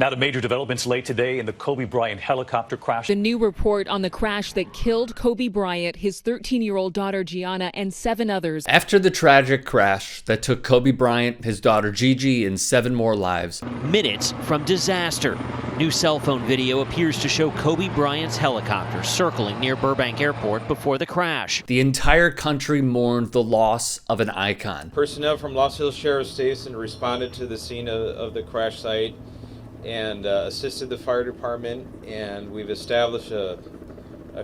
Now to major developments late today in the Kobe Bryant helicopter crash. The new report on the crash that killed Kobe Bryant, his 13-year-old daughter Gianna, and 7 others. After the tragic crash that took Kobe Bryant, his daughter Gigi, and 7 more lives. Minutes from disaster. New cell phone video appears to show Kobe Bryant's helicopter circling near Burbank Airport before the crash. The entire country mourned the loss of an icon. Personnel from Los Hills Sheriff's Station responded to the scene of the crash site and assisted the fire department, and we've established a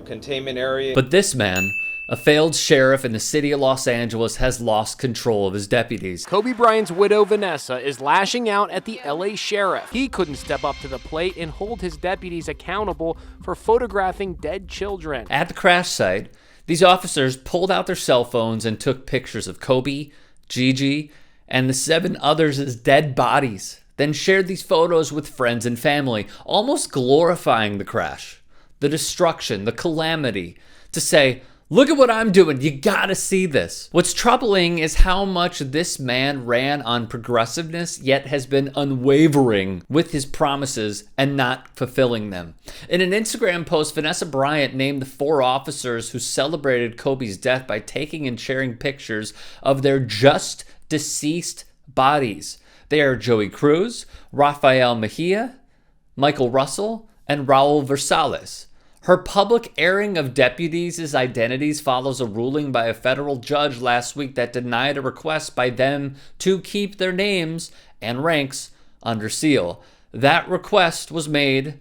containment area. But this man, a failed sheriff in the city of Los Angeles, has lost control of his deputies. Kobe Bryant's widow, Vanessa, is lashing out at the LA sheriff. He couldn't step up to the plate and hold his deputies accountable for photographing dead children. At the crash site, these officers pulled out their cell phones and took pictures of Kobe, Gigi, and the 7 others as dead bodies, then shared these photos with friends and family, almost glorifying the crash, the destruction, the calamity, to say, look at what I'm doing, you gotta see this. What's troubling is how much this man ran on progressiveness, yet has been unwavering with his promises and not fulfilling them. In an Instagram post, Vanessa Bryant named the 4 officers who celebrated Kobe's death by taking and sharing pictures of their just deceased bodies. They are Joey Cruz, Rafael Mejia, Michael Russell, and Raul Versales. Her public airing of deputies' identities follows a ruling by a federal judge last week that denied a request by them to keep their names and ranks under seal. That request was made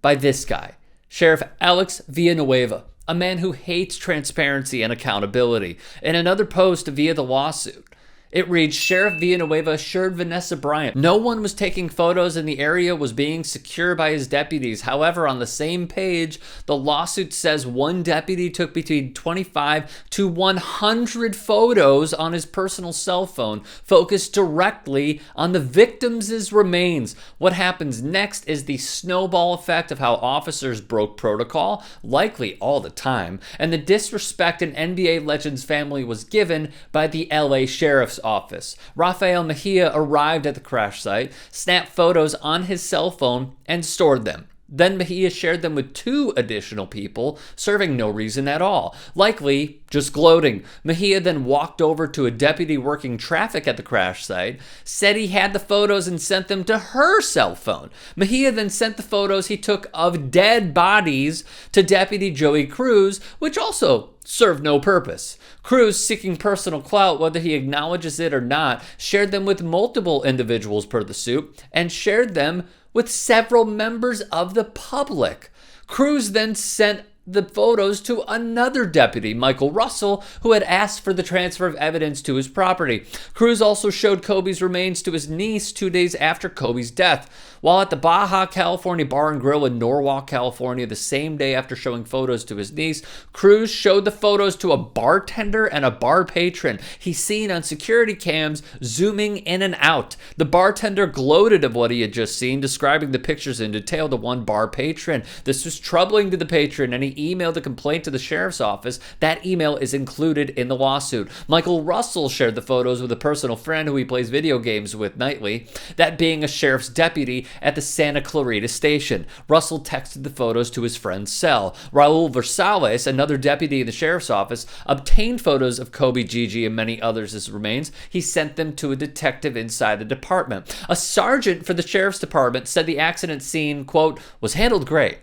by this guy, Sheriff Alex Villanueva, a man who hates transparency and accountability. In another post via the lawsuit, it reads, Sheriff Villanueva assured Vanessa Bryant no one was taking photos and the area was being secure by his deputies. However, on the same page, the lawsuit says one deputy took between 25 to 100 photos on his personal cell phone, focused directly on the victims' remains. What happens next is the snowball effect of how officers broke protocol, likely all the time, and the disrespect an NBA legend's family was given by the LA Sheriff's Office. Rafael Mejia arrived at the crash site, snapped photos on his cell phone, and stored them. Then Mejia shared them with 2 additional people, serving no reason at all, likely just gloating. Mejia then walked over to a deputy working traffic at the crash site, said he had the photos and sent them to her cell phone. Mejia then sent the photos he took of dead bodies to Deputy Joey Cruz, which also served no purpose. Cruz, seeking personal clout, whether he acknowledges it or not, shared them with multiple individuals per the suit, and shared them with several members of the public. Cruz then sent the photos to another deputy, Michael Russell, who had asked for the transfer of evidence to his property. Cruz also showed Kobe's remains to his niece 2 days after Kobe's death. While at the Baja California Bar and Grill in Norwalk, California, the same day after showing photos to his niece, Cruz showed the photos to a bartender and a bar patron. He's seen on security cams zooming in and out. The bartender gloated of what he had just seen, describing the pictures in detail to one bar patron. This was troubling to the patron, and he emailed a complaint to the sheriff's office. That email is included in the lawsuit. Michael Russell shared the photos with a personal friend who he plays video games with nightly, that being a sheriff's deputy at the Santa Clarita station. Russell texted the photos to his friend's cell. Raul Versales, another deputy in the sheriff's office, obtained photos of Kobe, Gigi, and many others as remains. He sent them to a detective inside the department. A sergeant for the sheriff's department said the accident scene, quote, was handled great,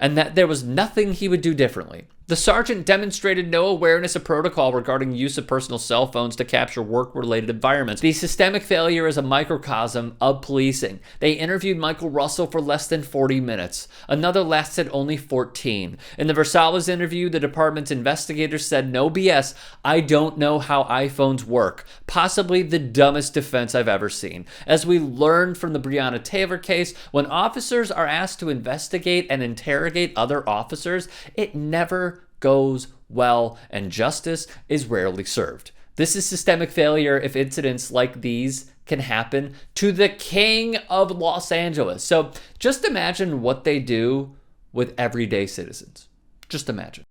and that there was nothing he would do differently. The sergeant demonstrated no awareness of protocol regarding use of personal cell phones to capture work-related environments. The systemic failure is a microcosm of policing. They interviewed Michael Russell for less than 40 minutes. Another lasted only 14. In the Versales interview, the department's investigators said, no BS, I don't know how iPhones work. Possibly the dumbest defense I've ever seen. As we learned from the Breonna Taylor case, when officers are asked to investigate and interrogate other officers, it never goes well, and justice is rarely served. This is systemic failure if incidents like these can happen to the king of Los Angeles. So just imagine what they do with everyday citizens. Just imagine.